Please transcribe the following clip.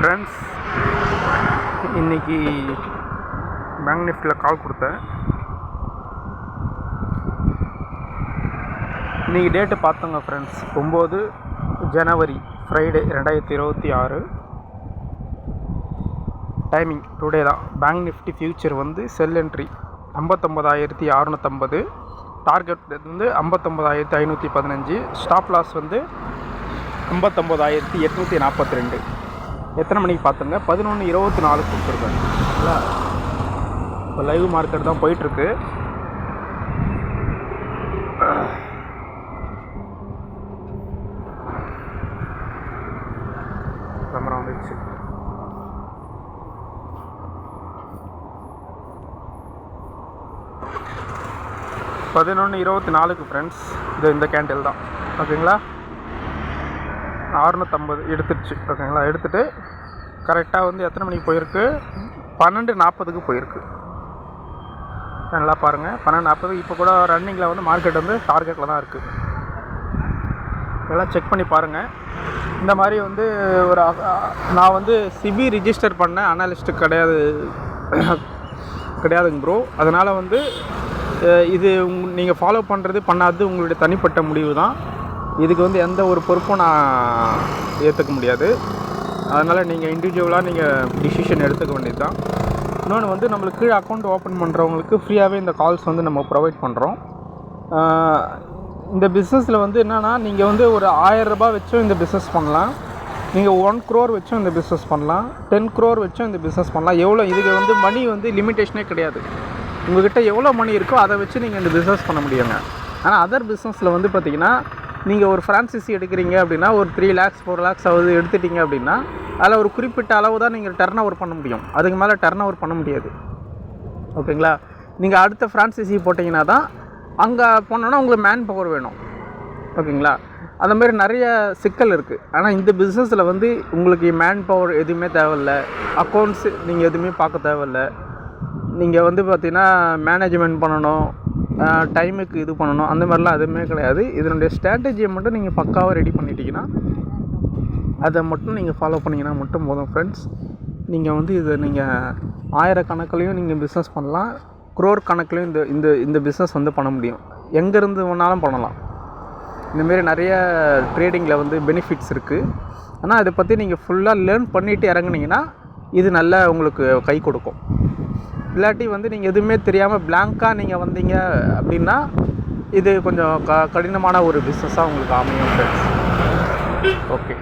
Friends, இன்றைக்கி bank நிஃப்டியில் கால் கொடுத்தேன். இன்றைக்கி டேட்டு பார்த்தோங்க ஃப்ரெண்ட்ஸ், 9 ஜனவரி ஃப்ரைடே 2026. டைமிங் டுடே தான். பேங்க் நிஃப்டி ஃபியூச்சர் வந்து செல் என்ட்ரி 59,650, டார்கெட் வந்து 59,515, ஸ்டாப் லாஸ் வந்து 59,842. எத்தனை மணிக்கு பார்த்துங்க? 11:24 கொடுத்துருக்காங்க. இல்லை, இப்போ லைவ் மார்க்கெட் தான் போயிட்டுருக்கு. கேமரா வந்துச்சு. $11:24 ஃப்ரெண்ட்ஸ். இந்த கேண்டில் தான். ஓகேங்களா, 650 எடுத்துடுச்சு. ஓகேங்களா, எடுத்துகிட்டு கரெக்டாக வந்து எத்தனை மணிக்கு போயிருக்கு? 12:40 போயிருக்கு. நல்லா பாருங்கள், 12:40. இப்போ கூட ரன்னிங்கில் வந்து மார்க்கெட் வந்து டார்கெட்டில் தான் இருக்குது. இதெல்லாம் செக் பண்ணி பாருங்கள். இந்த மாதிரி வந்து ஒரு நான் வந்து சிபி ரிஜிஸ்டர் பண்ண அனாலிஸ்ட்டு கிடையாதுங்க ப்ரோ. அதனால் வந்து இது நீங்கள் ஃபாலோ பண்ணுறது பண்ணாது உங்களுடைய தனிப்பட்ட முடிவு தான். இதுக்கு வந்து எந்த ஒரு பொறுப்பும் நான் ஏற்றுக்க முடியாது. அதனால் நீங்கள் இண்டிவிஜுவலாக நீங்கள் டிசிஷன் எடுத்துக்க வேண்டியது தான். இன்னொன்று வந்து நம்மளுக்கு கீழே அக்கௌண்ட் ஓப்பன் பண்ணுறவங்களுக்கு ஃப்ரீயாகவே இந்த கால்ஸ் வந்து நம்ம ப்ரொவைட் பண்ணுறோம். இந்த பிஸ்னஸில் வந்து என்னென்னா, நீங்கள் வந்து ஒரு 1000 ரூபாய் வச்சும் இந்த பிஸ்னஸ் பண்ணலாம். நீங்கள் 1 crore வச்சும் இந்த பிஸ்னஸ் பண்ணலாம். 10 crore வச்சும் இந்த பிஸ்னஸ் பண்ணலாம். எவ்வளோ இதுக்கு வந்து மணி வந்து லிமிட்டேஷனே கிடையாது. உங்கள்கிட்ட எவ்வளோ மணி இருக்கோ அதை வச்சு நீங்கள் இந்த பிஸ்னஸ் பண்ண முடியுங்க. ஆனால் அதர் பிஸ்னஸில் வந்து பார்த்திங்கன்னா, நீங்கள் ஒரு ஃப்ரான்சைசி எடுக்கிறீங்க அப்படின்னா, ஒரு 3 lakhs 4 lakhs எடுத்துட்டிங்க அப்படின்னா, அதில் ஒரு குறிப்பிட்ட அளவு தான் நீங்கள் டர்ன் ஓவர் பண்ண முடியும். அதுக்கு மேலே டர்ன் ஓவர் பண்ண முடியாது. ஓகேங்களா, நீங்கள் அடுத்த ஃப்ரான்சைசி போட்டிங்கன்னா தான் அங்கே போனோன்னா உங்களுக்கு மேன் பவர் வேணும். ஓகேங்களா, அந்த மாதிரி நிறைய சிக்கல் இருக்குது. ஆனால் இந்த பிஸ்னஸில் வந்து உங்களுக்கு மேன் பவர் எதுவுமே தேவையில்ல, அக்கௌண்ட்ஸ் நீங்கள் எதுவுமே பார்க்க தேவையில்ல. நீங்கள் வந்து பார்த்திங்கன்னா மேனேஜ்மெண்ட் பண்ணணும், டைமுக்கு இது பண்ணணும், அந்த மாதிரிலாம் எதுவுமே கிடையாது. இதனுடைய ஸ்ட்ராட்டஜியை மட்டும் நீங்கள் பக்காவாக ரெடி பண்ணிட்டீங்கன்னா, அதை மட்டும் நீங்கள் ஃபாலோ பண்ணிங்கன்னா மட்டும் போதும் ஃப்ரெண்ட்ஸ். நீங்கள் வந்து இதை நீங்கள் 1000 கணக்குலையும் நீங்கள் பிஸ்னஸ் பண்ணலாம், crore கணக்குலையும் இந்த பிஸ்னஸ் வந்து பண்ண முடியும். எங்கேருந்து வேணாலும் பண்ணலாம். இந்தமாரி நிறைய ட்ரேடிங்கில் வந்து பெனிஃபிட்ஸ் இருக்குது. ஆனால் இதை பற்றி நீங்கள் ஃபுல்லாக லேர்ன் பண்ணிவிட்டு இறங்குனீங்கன்னா இது நல்லா உங்களுக்கு கை கொடுக்கும். இல்லாட்டி வந்து நீங்கள் எதுவுமே தெரியாமல் பிளாங்காக நீங்கள் வந்தீங்க அப்படின்னா இது கொஞ்சம் கடினமான ஒரு பிஸ்னஸாக உங்களுக்கு அமையும் ஃப்ரெண்ட்ஸ். ஓகே.